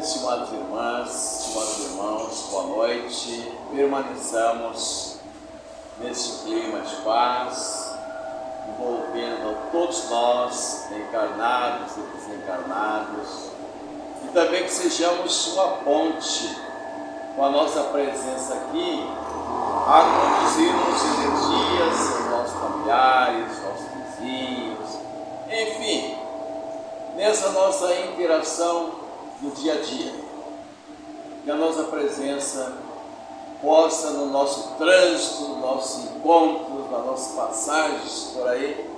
Estimadas irmãs, estimados irmãos, boa noite. Permaneçamos neste clima de paz, envolvendo todos nós, encarnados e desencarnados, e também que sejamos uma ponte com a nossa presença aqui, a conduzir-nos energias aos nossos familiares, nossos vizinhos, enfim, nessa nossa interação no dia a dia, que a nossa presença possa, no nosso trânsito, no nosso encontro, nas nossas passagens por aí,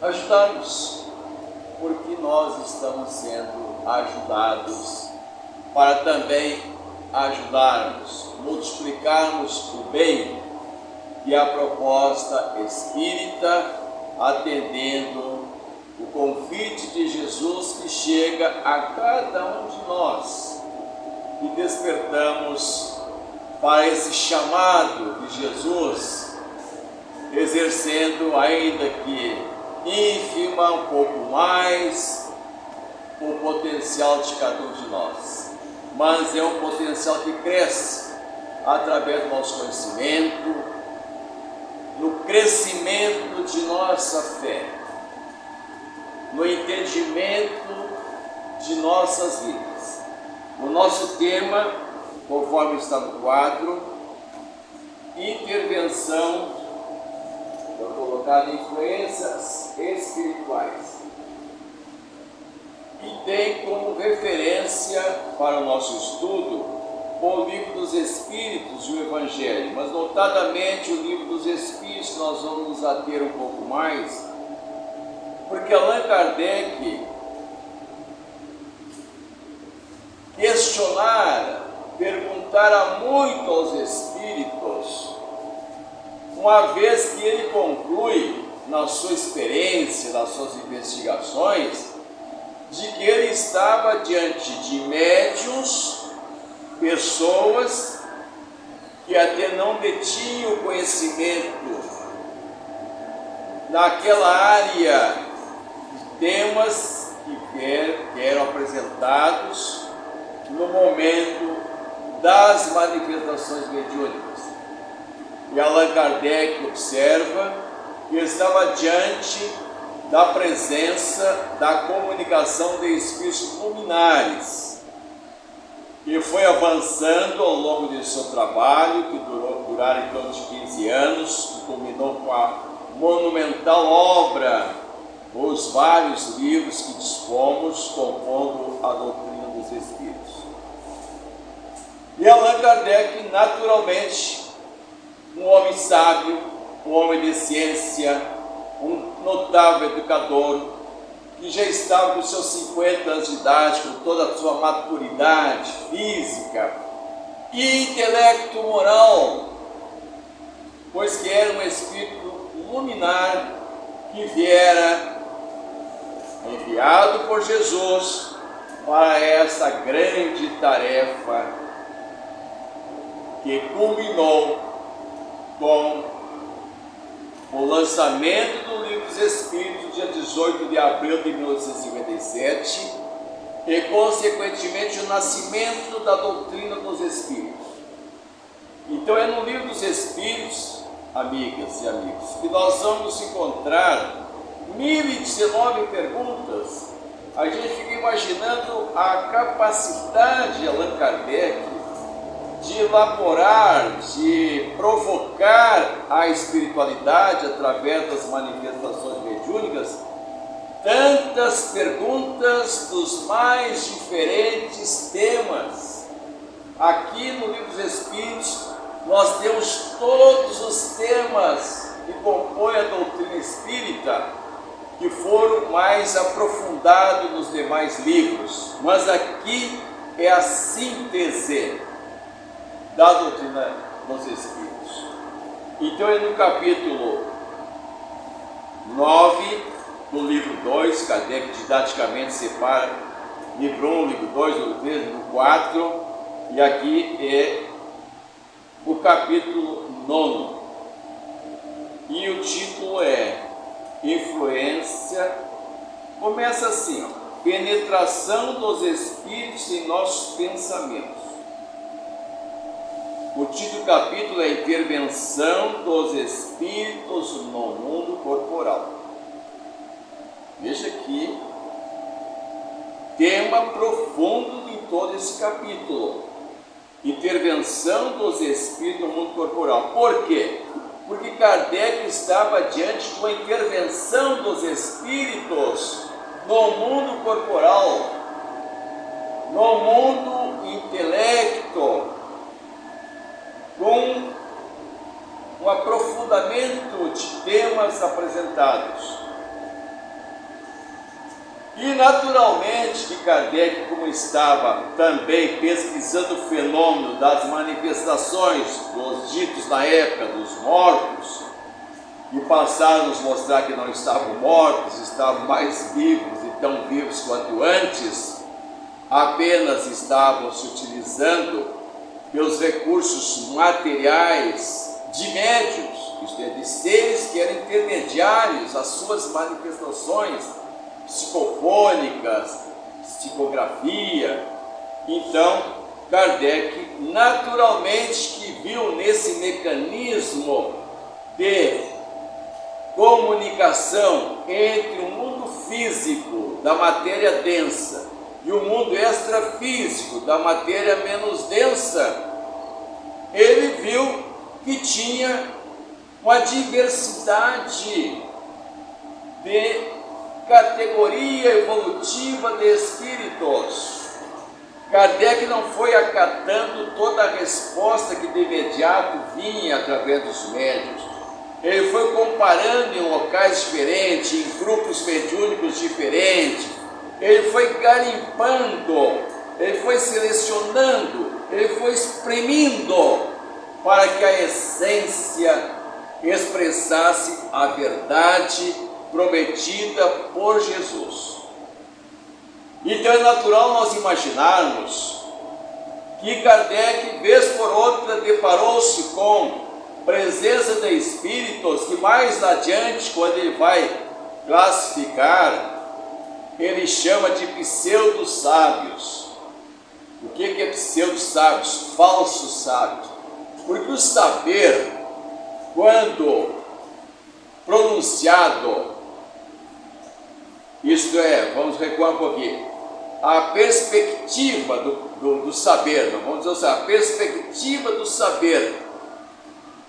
ajudar-nos, porque nós estamos sendo ajudados para também ajudarmos, multiplicarmos o bem e a proposta espírita, atendendo o convite de Jesus que chega a cada um de nós e despertamos para esse chamado de Jesus, exercendo, ainda que ínfima, um pouco mais, o potencial de cada um de nós. Mas é um potencial que cresce através do nosso conhecimento, no crescimento de nossa fé, no entendimento de nossas vidas. O nosso tema, conforme está no quadro, intervenção, vou colocar influências espirituais, e tem como referência para o nosso estudo o Livro dos Espíritos e o Evangelho, mas notadamente o Livro dos Espíritos nós vamos nos ater um pouco mais, porque Allan Kardec perguntara muito aos espíritos, uma vez que ele conclui na sua experiência, nas suas investigações, de que ele estava diante de médiuns, pessoas que até não detinham conhecimento naquela área, temas que eram apresentados no momento das manifestações mediúnicas. E Allan Kardec observa que estava diante da presença da comunicação de espíritos luminares, e foi avançando ao longo de seu trabalho, que durou em torno de 15 anos, que culminou com a monumental obra, os vários livros que dispomos compondo a doutrina dos Espíritos. E Allan Kardec, naturalmente, um homem sábio, um homem de ciência, um notável educador, que já estava com seus 50 anos de idade, com toda a sua maturidade física e intelecto moral, pois que era um espírito luminar que viera enviado por Jesus para essa grande tarefa que culminou com o lançamento do Livro dos Espíritos, dia 18 de abril de 1857, e consequentemente o nascimento da doutrina dos Espíritos. Então é no Livro dos Espíritos, amigas e amigos, que nós vamos encontrar 1019 perguntas. A gente fica imaginando a capacidade de Allan Kardec de elaborar, de provocar a espiritualidade através das manifestações mediúnicas, tantas perguntas dos mais diferentes temas. Aqui no Livro dos Espíritos nós temos todos os temas que compõem a doutrina espírita, que foram mais aprofundados nos demais livros, mas aqui é a síntese da doutrina dos Espíritos. Então é no capítulo 9 do livro 2, Kardec didaticamente separa livro 1, livro 2, livro 3, livro 4, e aqui é o capítulo 9, e o título é Influência. Começa assim, ó. penetração dos espíritos em nossos pensamentos. O título do capítulo é Intervenção dos Espíritos no Mundo Corporal. Veja aqui, tema profundo em todo esse capítulo. Intervenção dos Espíritos no Mundo Corporal. Por quê? Porque Kardec estava diante de uma intervenção dos Espíritos no mundo corporal, no mundo intelecto, com um aprofundamento de temas apresentados. E naturalmente que Kardec, como estava também pesquisando o fenômeno das manifestações dos ditos na época dos mortos, e passaram a nos mostrar que não estavam mortos, estavam mais vivos e tão vivos quanto antes, apenas estavam se utilizando pelos recursos materiais de médiuns, isto é, de seres que eram intermediários às suas manifestações psicofônicas, psicografia. Então, Kardec, naturalmente que viu nesse mecanismo de comunicação entre o mundo físico da matéria densa e o mundo extrafísico da matéria menos densa, ele viu que tinha uma diversidade de categoria evolutiva de espíritos. Kardec não foi acatando toda a resposta que de imediato vinha através dos médiuns. Ele foi comparando em locais diferentes, em grupos mediúnicos diferentes. Ele foi garimpando, ele foi selecionando, ele foi exprimindo para que a essência expressasse a verdade prometida por Jesus. Então é natural nós imaginarmos que Kardec, vez por outra, deparou-se com presença de espíritos que mais adiante, quando ele vai classificar, ele chama de pseudo-sábios. O que é pseudo-sábios? Falsos sábios. Porque o saber, quando pronunciado, isto é, vamos recuar um pouquinho, a perspectiva do saber, vamos dizer assim, a perspectiva do saber,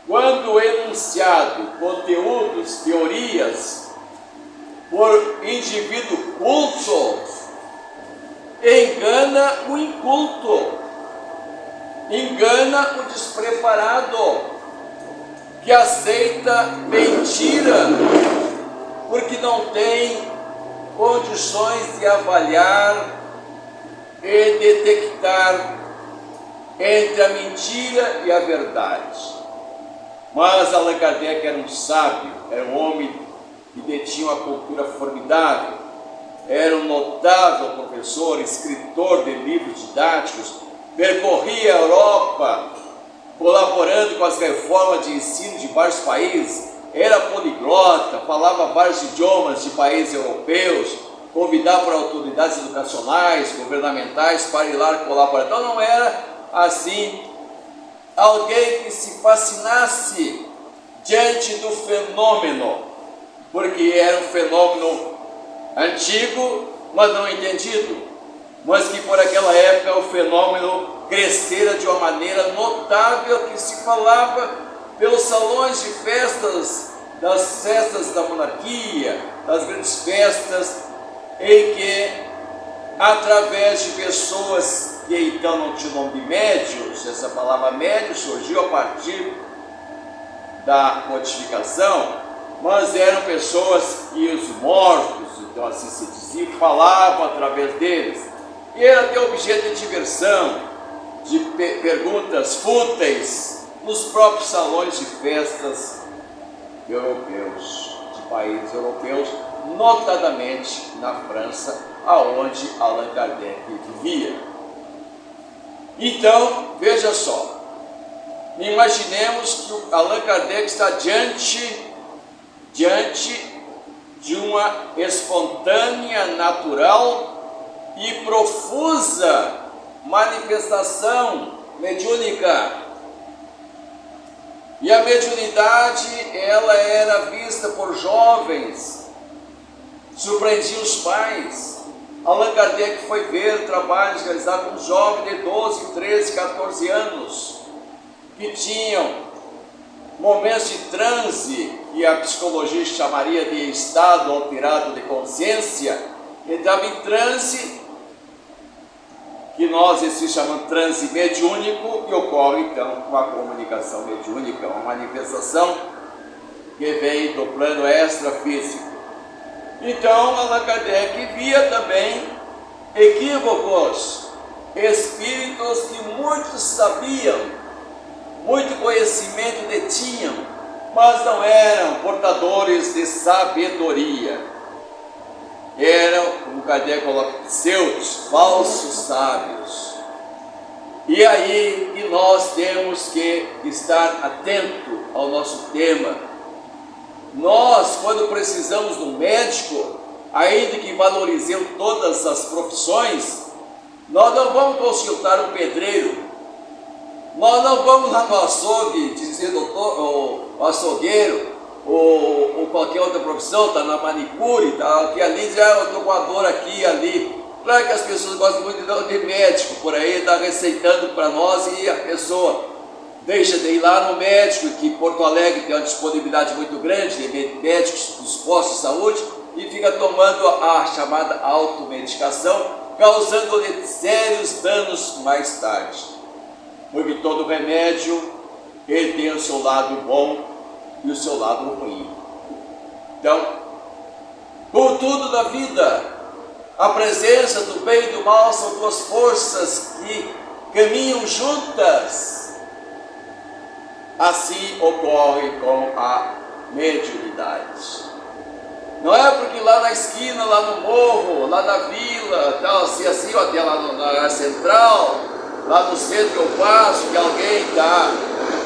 quando enunciado conteúdos, teorias, por indivíduo culto, engana o inculto, engana o despreparado, que aceita mentira, porque não tem condições de avaliar e detectar entre a mentira e a verdade. Mas Allan Kardec era um sábio, era um homem que detinha uma cultura formidável, era um notável professor, escritor de livros didáticos, percorria a Europa, colaborando com as reformas de ensino de vários países, era poliglota, falava vários idiomas de países europeus, convidava para autoridades educacionais, governamentais para ir lá colaborar. Então não era assim alguém que se fascinasse diante do fenômeno, porque era um fenômeno antigo, mas não entendido, mas que por aquela época o fenômeno crescera de uma maneira notável, que se falava pelos salões de festas, das festas da monarquia, das grandes festas, em que, através de pessoas que então não tinham nome de médios, essa palavra médio surgiu a partir da codificação, mas eram pessoas que os mortos, então assim se dizia, falavam através deles, e era até objeto de diversão, de perguntas fúteis, nos próprios salões de festas europeus, de países europeus, notadamente na França, aonde Allan Kardec vivia. Então, veja só, imaginemos que Allan Kardec está diante de uma espontânea, natural e profusa manifestação mediúnica. E a mediunidade, ela era vista por jovens, surpreendia os pais. Allan Kardec foi ver trabalhos realizados com jovens de 12, 13, 14 anos, que tinham momentos de transe, que a psicologia chamaria de estado alterado de consciência. Entrava em transe, que nós chamamos de transe mediúnico, e ocorre então uma comunicação mediúnica, uma manifestação que vem do plano extrafísico. Então Allan Kardec via também equívocos, espíritos que muitos sabiam, muito conhecimento detinham, mas não eram portadores de sabedoria. Eram, como Kardec coloca, pseudos, falsos sábios. E aí que nós temos que estar atento ao nosso tema. Nós, quando precisamos de um médico, ainda que valorizemos todas as profissões, nós não vamos consultar um pedreiro, nós não vamos lá no açougue dizer, doutor, o açougueiro, ou qualquer outra profissão, está na manicure, tá, que ali diz, eu estou com a dor aqui e ali. Claro que as pessoas gostam muito de médico por aí, está receitando para nós, e a pessoa deixa de ir lá no médico, que Porto Alegre tem uma disponibilidade muito grande de médicos dos postos de saúde, e fica tomando a chamada automedicação, causando-lhe sérios danos mais tarde. Porque todo remédio, ele tem o seu lado bom e o seu lado ruim. Então, como tudo na vida, a presença do bem e do mal são duas forças que caminham juntas. Assim ocorre com a mediunidade. Não é porque lá na esquina, lá no morro, lá na vila, tal, assim, ou até lá na área central, lá no centro eu passo, que alguém está,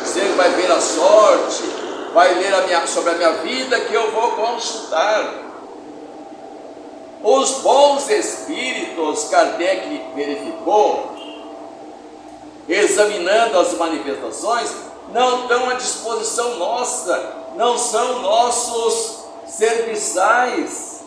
sempre vai ver a sorte, vai ler sobre a minha vida, que eu vou consultar. Os bons espíritos, Kardec verificou, examinando as manifestações, não estão à disposição nossa, não são nossos serviçais,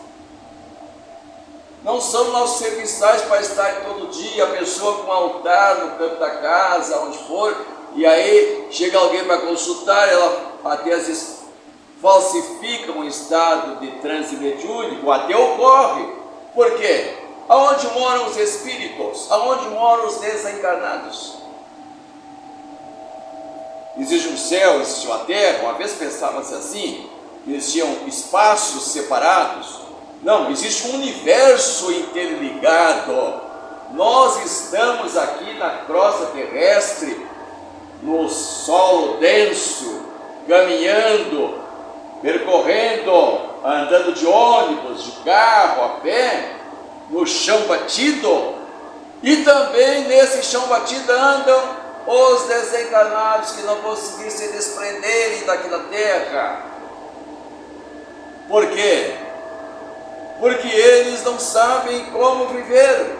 não são nossos serviçais para estar todo dia, a pessoa com um altar no canto da casa, onde for, e aí chega alguém para consultar, ela até às vezes falsifica um estado de transe mediúnico, até ocorre. Por quê? Aonde moram os espíritos? Aonde moram os desencarnados? Existe um céu, existe uma terra. Uma vez pensava-se assim, existiam espaços separados. Não, existe um universo interligado. Nós estamos aqui na crosta terrestre, no solo denso, caminhando, percorrendo, andando de ônibus, de carro, a pé, no chão batido. E também nesse chão batido andam os desencarnados que não conseguiram se desprenderem daquela terra. Por quê? Porque eles não sabem como viver.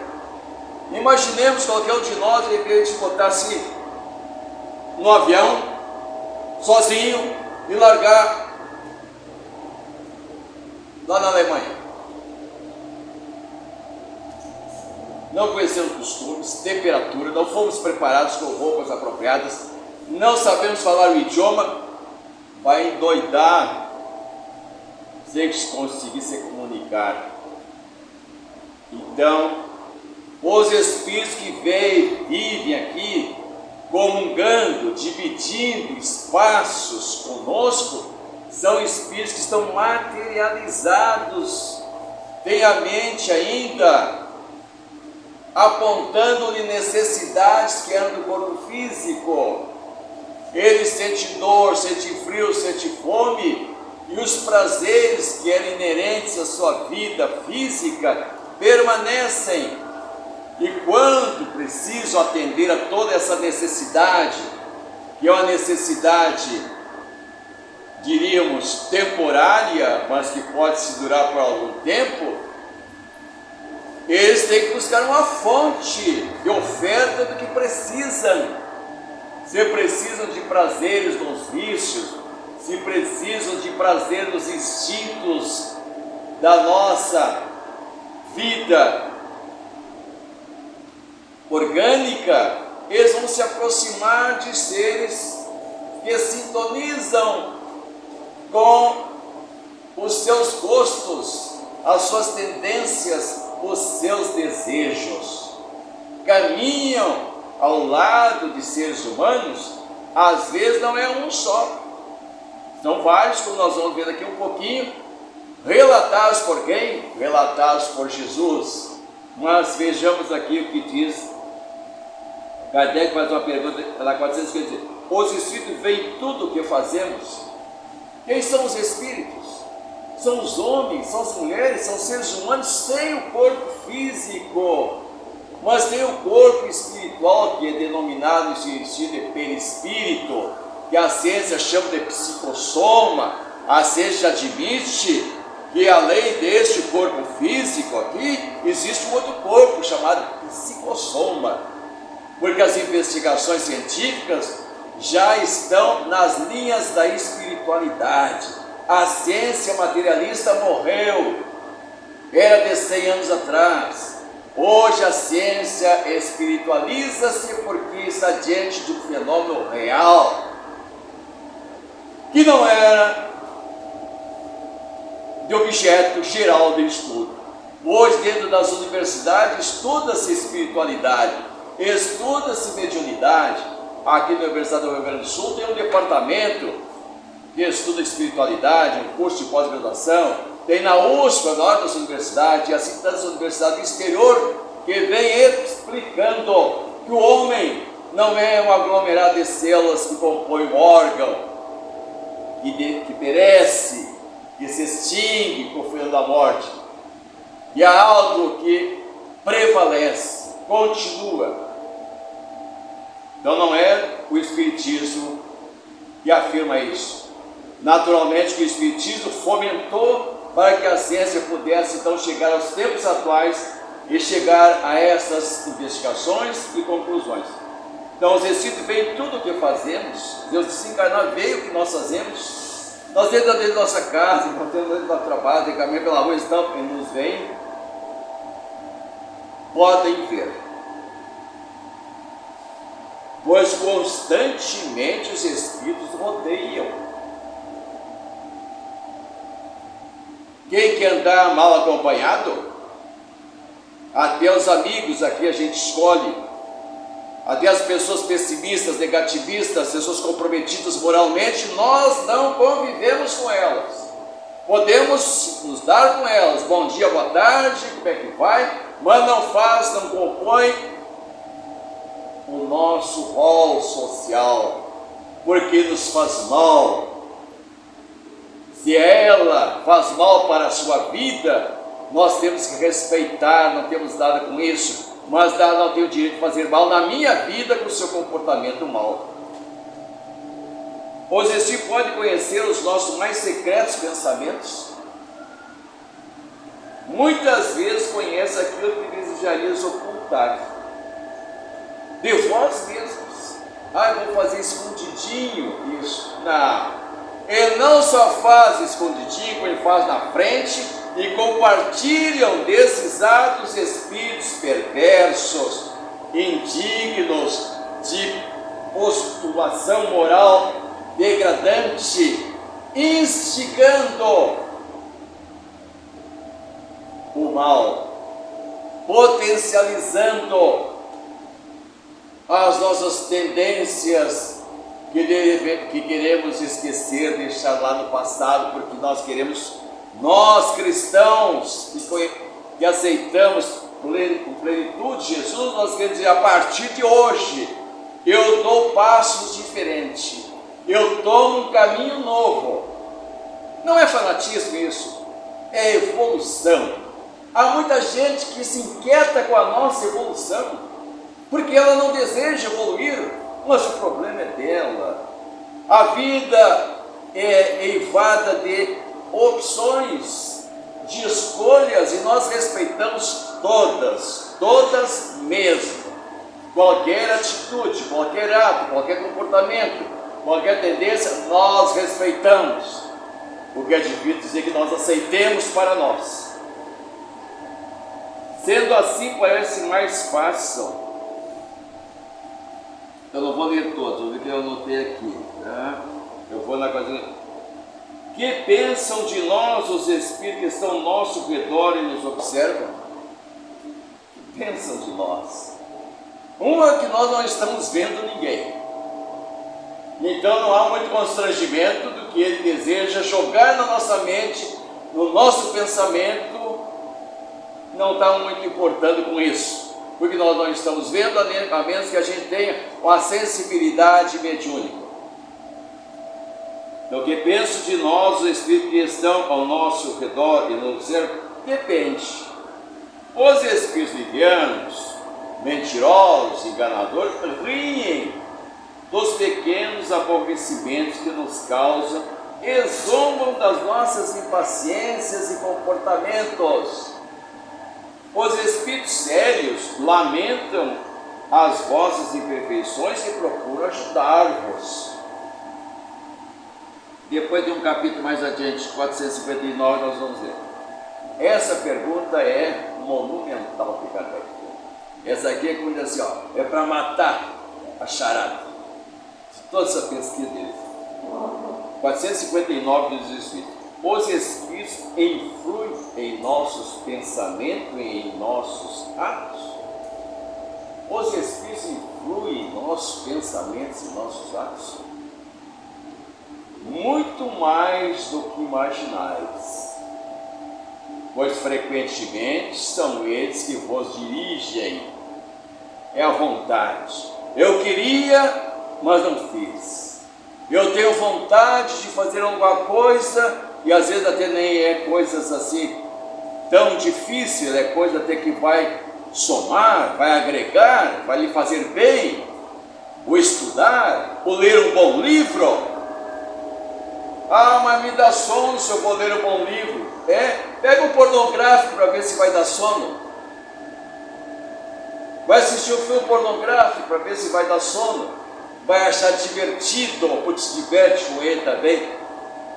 Imaginemos qualquer um de nós, de repente, botasse no avião, sozinho, e largar lá na Alemanha. Não conhecemos costumes, temperatura, não fomos preparados com roupas apropriadas, não sabemos falar o idioma, vai endoidar sem conseguir se comunicar. Então, os espíritos que vivem aqui, comungando, dividindo espaços conosco, são espíritos que estão materializados, têm a mente ainda apontando-lhe necessidades que eram do corpo físico. Eles sentem dor, sentem frio, sentem fome, e os prazeres que eram inerentes à sua vida física permanecem. E quando precisam atender a toda essa necessidade, que é uma necessidade, diríamos, temporária, mas que pode se durar por algum tempo, eles têm que buscar uma fonte de oferta do que precisam. Se precisam de prazeres nos vícios, se precisam de prazer nos instintos da nossa vida orgânica, eles vão se aproximar de seres que sintonizam com os seus gostos, as suas tendências, os seus desejos. Caminham ao lado de seres humanos, às vezes não é um só, são vários, como nós vamos ver daqui um pouquinho, relatados por quem? Relatados por Jesus. Mas vejamos aqui o que diz Kardec. Faz uma pergunta na 450, os espíritos veem tudo o que fazemos. Quem são os espíritos? São os homens, são as mulheres, são seres humanos sem o corpo físico, mas tem o corpo espiritual, que é denominado de perispírito, que a ciência chama de psicossoma. A ciência admite que além deste corpo físico aqui, existe um outro corpo chamado psicossoma, porque as investigações científicas já estão nas linhas da espiritualidade. A ciência materialista morreu, era de 100 anos atrás. Hoje a ciência espiritualiza-se porque está diante de um fenômeno real, que não era de objeto geral de estudo. Hoje, dentro das universidades, estuda-se espiritualidade, estuda-se mediunidade. Aqui na Universidade do Rio Grande do Sul tem um departamento que estuda espiritualidade, um curso de pós-graduação. Tem na USP, na hora das universidades, e assim tantas universidades do exterior, que vem explicando que o homem não é um aglomerado de células que compõem um órgão, que perece, que se extingue com o fim da morte, e há algo que prevalece, continua. Então não é o Espiritismo que afirma isso. Naturalmente que o Espiritismo fomentou para que a ciência pudesse então chegar aos tempos atuais e chegar a essas investigações e conclusões. Então os Espíritos veem tudo o que fazemos. Deus desencarnar veio o que nós fazemos. Nós dentro da nossa casa, nós dentro do nosso trabalho, de caminho pela rua, estão e nos veem, podem ver, pois constantemente os Espíritos rodeiam. Quem quer andar mal acompanhado? Até os amigos aqui a gente escolhe, até as pessoas pessimistas, negativistas, pessoas comprometidas moralmente, nós não convivemos com elas. Podemos nos dar com elas, bom dia, boa tarde, como é que vai, mas não faz, não compõe o nosso rol social, porque nos faz mal. Se ela faz mal para a sua vida, nós temos que respeitar, não temos nada com isso, mas ela não tem o direito de fazer mal na minha vida com o seu comportamento mal. Os Espíritos podem conhecer os nossos mais secretos pensamentos. Muitas vezes conhece aquilo que desejarias ocultar de vós mesmos. Eu vou fazer escondidinho isso. Não. Ele não só faz escondidinho, como ele faz na frente, e compartilham desses atos espíritos perversos, indignos, de postulação moral degradante, instigando o mal, potencializando as nossas tendências que queremos esquecer, deixar lá no passado, porque nós cristãos que aceitamos com plenitude Jesus, nós queremos dizer, a partir de hoje, eu dou passos diferentes, eu tomo um caminho novo. Não é fanatismo isso, é evolução. Há muita gente que se inquieta com a nossa evolução, porque ela não deseja evoluir, mas o problema é dela. A vida é eivada de opções, de escolhas e nós respeitamos todas mesmo. Qualquer atitude, qualquer ato, qualquer comportamento, qualquer tendência, nós respeitamos. O que é difícil dizer que nós aceitemos para nós. Sendo assim, parece mais fácil. Eu não vou ler todos, vou ver que eu anotei aqui. Tá? Eu vou na coisa. Que pensam de nós os espíritos que estão ao nosso redor e nos observam? Que pensam de nós? Uma é que nós não estamos vendo ninguém. Então não há muito constrangimento do que ele deseja jogar na nossa mente, no nosso pensamento, não está muito importando com isso, porque nós não estamos vendo, a menos que a gente tenha uma sensibilidade mediúnica. Então, o que penso de nós, os espíritos que estão ao nosso redor e nos observam, depende. Os espíritos livianos, mentirosos, enganadores, riem dos pequenos aborrecimentos que nos causam e zombam das nossas impaciências e comportamentos. Os espíritos sérios lamentam as vossas imperfeições e procuram ajudar-vos. Depois de um capítulo mais adiante, 459, nós vamos ver. Essa pergunta é monumental para Kardec. Essa aqui é como diz assim, ó, é para matar a charada. Toda essa pesquisa dele. 459 dos Espíritos. Os Espíritos influem em nossos pensamentos e em nossos atos. Os Espíritos influem em nossos pensamentos e nossos atos. Muito mais do que imaginais. Pois frequentemente são eles que vos dirigem. É a vontade. Eu queria, mas não fiz. Eu tenho vontade de fazer alguma coisa e às vezes até nem é coisas assim tão difíceis, é coisa até que vai somar, vai agregar, vai lhe fazer bem. O estudar, o ler um bom livro. Ah, mas me dá sono se eu vou ler um bom livro. Pega um pornográfico para ver se vai dar sono. Vai assistir um filme pornográfico para ver se vai dar sono. Vai achar divertido, ou te diverte com ele também.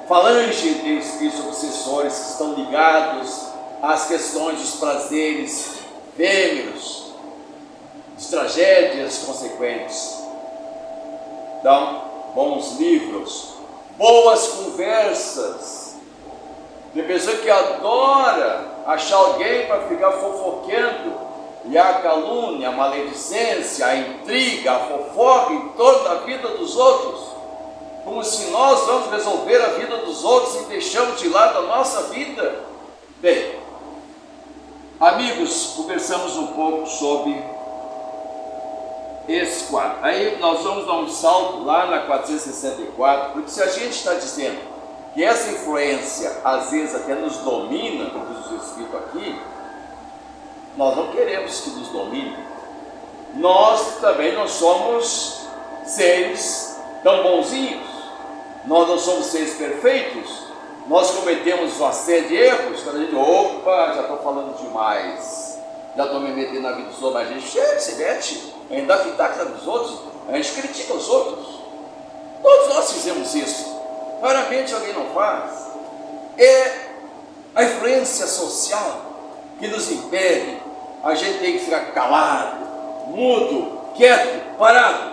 Falange de espíritos obsessores que estão ligados às questões dos prazeres efêmeros, das tragédias consequentes. Então, bons livros, boas conversas. Tem pessoa que adora achar alguém para ficar fofoqueando. E a calúnia, a maledicência, a intriga, a fofoca em torno da vida dos outros, como se nós vamos resolver a vida dos outros e deixamos de lado a nossa vida. Bem, amigos, conversamos um pouco sobre esse quadro. Aí nós vamos dar um salto lá na 464, porque se a gente está dizendo que essa influência às vezes até nos domina, como diz o Espírito aqui, nós não queremos que nos domine. Nós também não somos seres tão bonzinhos. Nós não somos seres perfeitos. Nós cometemos uma série de erros. Quando a gente, opa, já estou falando demais. Já estou me metendo na vida dos outros. Mas a gente se mete, ainda pitaca na vida dos outros. A gente critica os outros. Todos nós fizemos isso. Raramente alguém não faz. É a influência social que nos impede. A gente tem que ficar calado, mudo, quieto, parado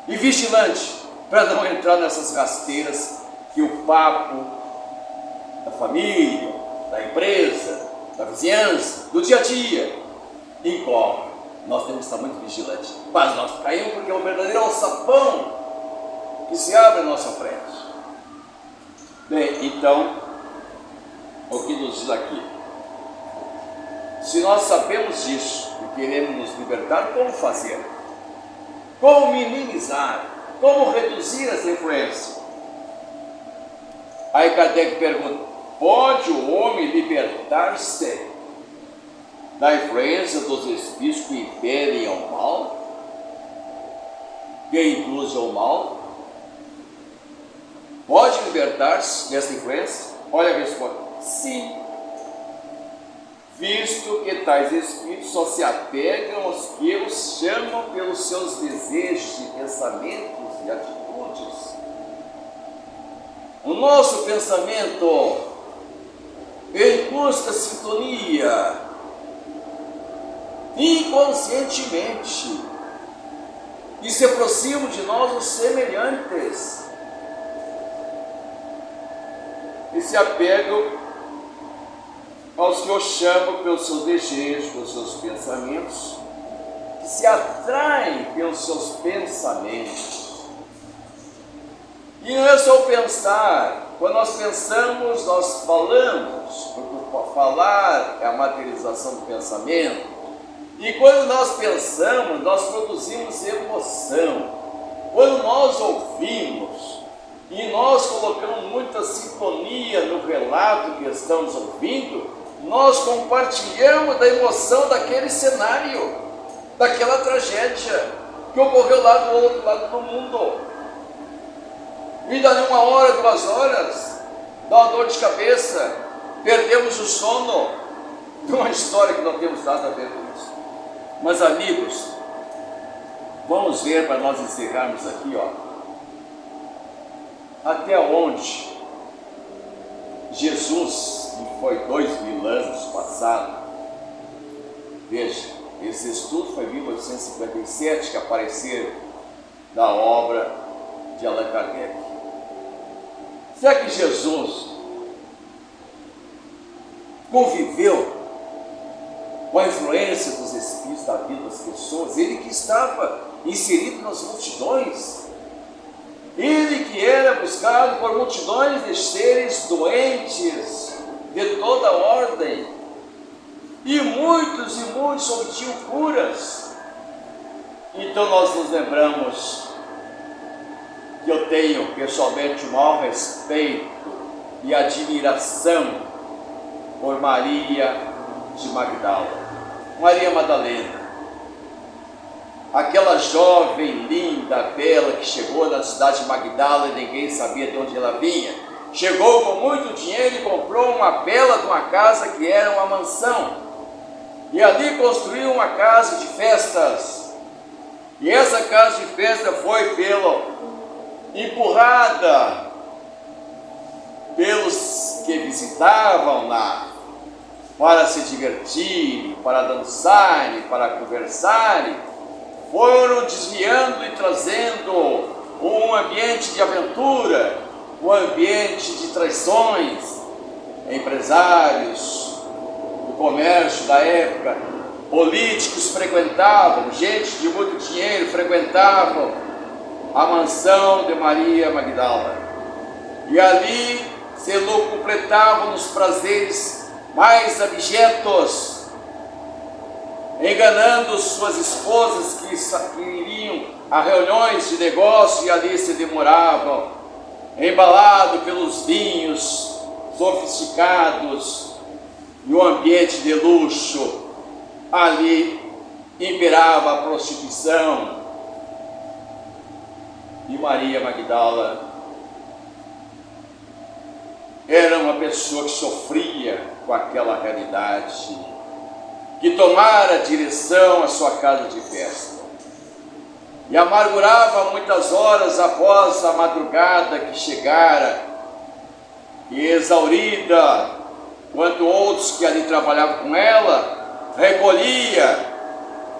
e vigilante para não entrar nessas rasteiras que o papo da família, da empresa, da vizinhança, do dia a dia incorre. Nós temos que estar muito vigilantes. Mas nós caímos porque é um verdadeiro alçapão que se abre à nossa frente. Bem, então, o que nos diz aqui? Se nós sabemos disso e queremos nos libertar, como fazer? Como minimizar? Como reduzir essa influência? Aí Kardec pergunta, pode o homem libertar-se da influência dos espíritos que impedem ao mal? Que induzem ao mal? Pode libertar-se dessa influência? Olha a resposta, sim. visto que tais espíritos só se apegam aos que os chamam pelos seus desejos e pensamentos e atitudes. O nosso pensamento, ele busca sintonia inconscientemente e se aproximam de nós os semelhantes e se apegam aos que os chamam pelos seus desejos, pelos seus pensamentos, que se atraem pelos seus pensamentos. E não é só o pensar, quando nós pensamos, nós falamos, porque falar é a materialização do pensamento, e quando nós pensamos, nós produzimos emoção. Quando nós ouvimos, e nós colocamos muita sintonia no relato que estamos ouvindo, nós compartilhamos da emoção daquele cenário, daquela tragédia que ocorreu lá do outro lado do mundo. E dali 1 hora, 2 horas, dá uma dor de cabeça, perdemos o sono. É uma história que não temos nada a ver com isso. Mas amigos, vamos ver para nós encerrarmos aqui, até onde Jesus, que foi 2000 anos passado, veja, esse estudo foi em 1857 que apareceu da obra de Allan Kardec. Será que Jesus conviveu com a influência dos espíritos da vida das pessoas? Ele que estava inserido nas multidões, ele que era buscado por multidões de seres doentes de toda ordem, e muitos obtinham curas. Então nós nos lembramos que eu tenho pessoalmente o maior respeito e admiração por Maria de Magdala, Maria Madalena, aquela jovem linda, bela, que chegou na cidade de Magdala e ninguém sabia de onde ela vinha. Chegou com muito dinheiro e comprou uma bela de uma casa que era uma mansão, e ali construiu uma casa de festas. E essa casa de festa foi empurrada pelos que visitavam lá para se divertirem, para dançarem, para conversarem. Foram desviando e trazendo um ambiente de aventura, um ambiente de traições. Empresários do comércio da época, políticos frequentavam, gente de muito dinheiro frequentavam a mansão de Maria Magdala, e ali se completavam nos prazeres mais abjetos, enganando suas esposas que iriam a reuniões de negócio e ali se demoravam, embalado pelos vinhos sofisticados e o ambiente de luxo. Ali imperava a prostituição, e Maria Magdala era uma pessoa que sofria com aquela realidade, que tomara direção à sua casa de festa e amargurava muitas horas após a madrugada que chegara, e exaurida, quanto outros que ali trabalhavam com ela, recolhia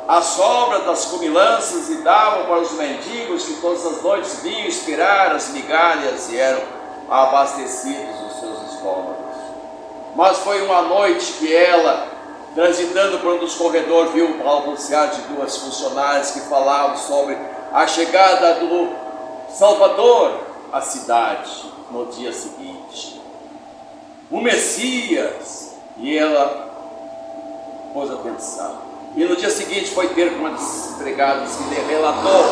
a sobra das comilanças e davam para os mendigos que todas as noites vinham esperar as migalhas e eram abastecidos os seus estômagos. Mas foi uma noite que ela, transitando por um dos corredores, viu o balbuciar de 2 funcionárias que falavam sobre a chegada do Salvador à cidade no dia seguinte, o Messias, e ela pôs atenção. E no dia seguinte foi ter com uma das empregadas que lhe relatou,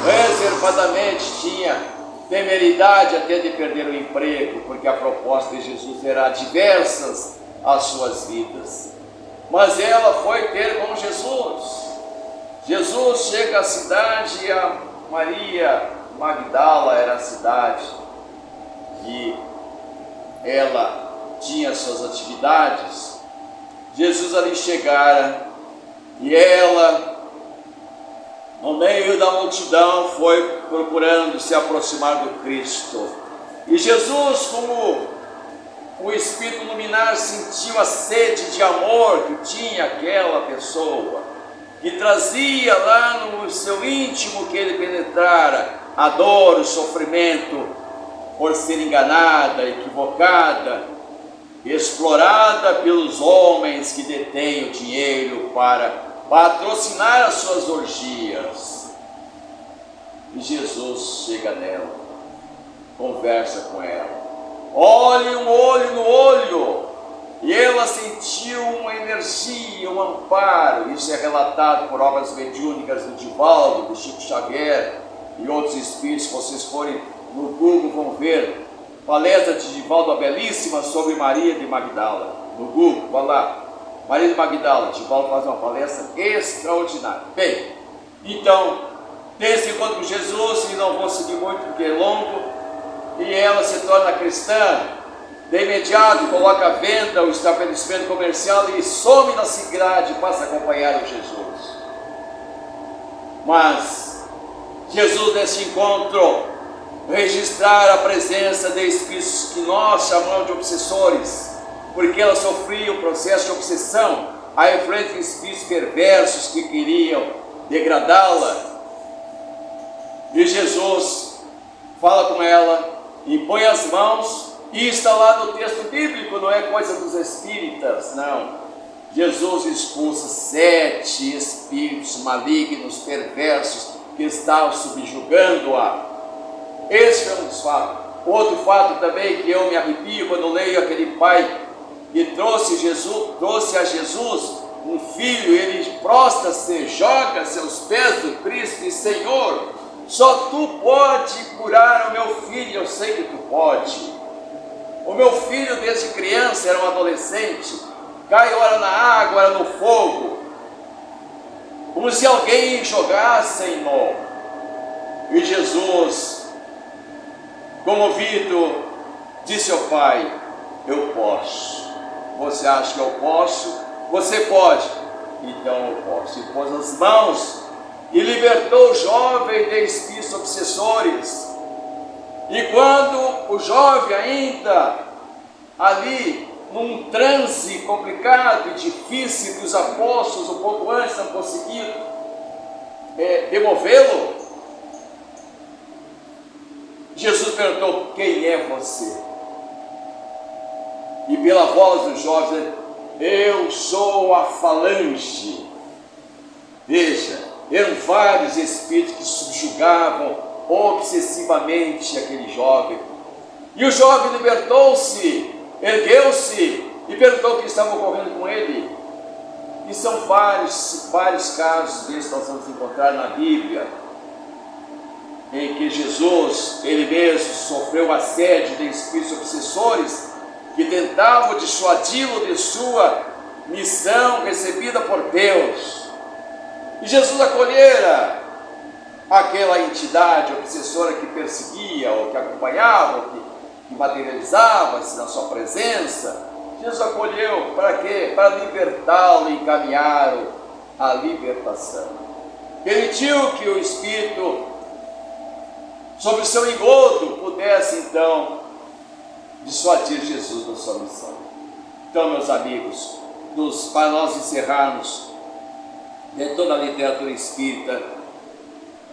reservadamente tinha temeridade até de perder o emprego, porque a proposta de Jesus era adversas às suas vidas. Mas ela foi ter com Jesus. Jesus chega à cidade, e a Maria Magdala era a cidade que ela tinha suas atividades Jesus ali chegara, e ela, no meio da multidão, foi procurando se aproximar do Cristo. E Jesus, como o Espírito luminar, sentiu a sede de amor que tinha aquela pessoa, que trazia lá no seu íntimo que ele penetrara a dor, o sofrimento, por ser enganada, equivocada, explorada pelos homens que detêm o dinheiro para patrocinar as suas orgias. E Jesus chega nela, conversa com ela, olha um olho no olho, e ela sentiu uma energia, um amparo. Isso é relatado por obras mediúnicas do Divaldo, do Chico Xavier e outros espíritos. Se vocês forem no Google, vão ver palestra de Divaldo belíssima sobre Maria de Magdala. No Google, vai lá, Maria de Magdala, Divaldo faz uma palestra extraordinária. Bem, então, tem esse encontro com Jesus, e não vou seguir muito porque é longo, e ela se torna cristã. De imediato coloca à venda o estabelecimento comercial e some na cidade e passa a acompanhar o Jesus. Mas Jesus, nesse encontro, registrar a presença de espíritos que nós chamamos de obsessores, porque ela sofria o processo de obsessão, a influência de espíritos perversos que queriam degradá-la. E Jesus fala com ela, impõe as mãos, e está lá no texto bíblico, não é coisa dos espíritas, não. Jesus expulsa 7 espíritos malignos, perversos, que estavam subjugando-a. Esse é um dos fatos. Outro fato também que eu me arrepio quando leio aquele pai que trouxe a Jesus um filho, ele prostra-se, joga seus pés do Cristo e diz: Senhor, só tu pode curar o meu filho, eu sei que tu pode. O meu filho desde criança era um adolescente, cai ora na água, ora no fogo, como se alguém jogasse-no. E Jesus, comovido, disse ao pai: eu posso. Você acha que eu posso? Você pode. Então eu posso. E pôs as mãos e libertou o jovem de espíritos obsessores. E quando o jovem ainda ali num transe complicado e difícil, que os apóstolos um pouco antes não conseguiram demovê-lo, Jesus perguntou: quem é você? E pela voz do jovem: eu sou a falange. Veja, eram vários espíritos que subjugavam obsessivamente aquele jovem. E o jovem libertou-se, ergueu-se e perguntou o que estava ocorrendo com ele. E são vários casos desses que nós vamos encontrar na Bíblia, em que Jesus, ele mesmo, sofreu assédio de espíritos obsessores que tentavam dissuadi-lo de sua missão recebida por Deus. E Jesus acolhera aquela entidade obsessora que perseguia, ou que acompanhava, ou que materializava-se na sua presença. Jesus acolheu para quê? Para libertá-lo e encaminhá-lo à libertação. Permitiu que o Espírito, sob o seu engodo, pudesse então dissuadir Jesus da sua missão. Então, meus amigos, para nós encerrarmos de toda a literatura espírita,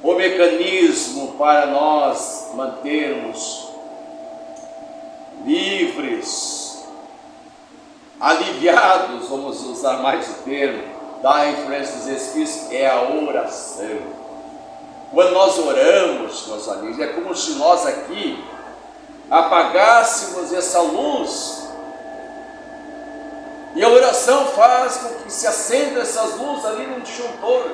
o mecanismo para nós mantermos livres, aliviados, vamos usar mais o termo, da influência dos Espíritos, é a oração. Quando nós oramos, meus amigos, é como se nós aqui apagássemos essa luz, e a oração faz com que se acendam essas luzes ali no disjuntor.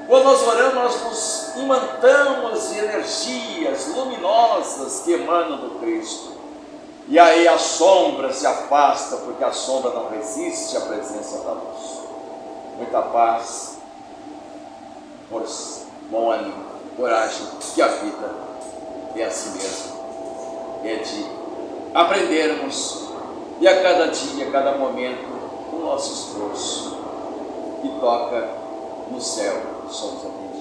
Quando nós oramos, nós nos imantamos de energias luminosas que emanam do Cristo. E aí a sombra se afasta, porque a sombra não resiste à presença da luz. Muita paz, força, bom ânimo, coragem, que a vida é assim mesmo. É de aprendermos, e a cada dia, a cada momento, um nosso esforço, que toca no céu, somos atendidos.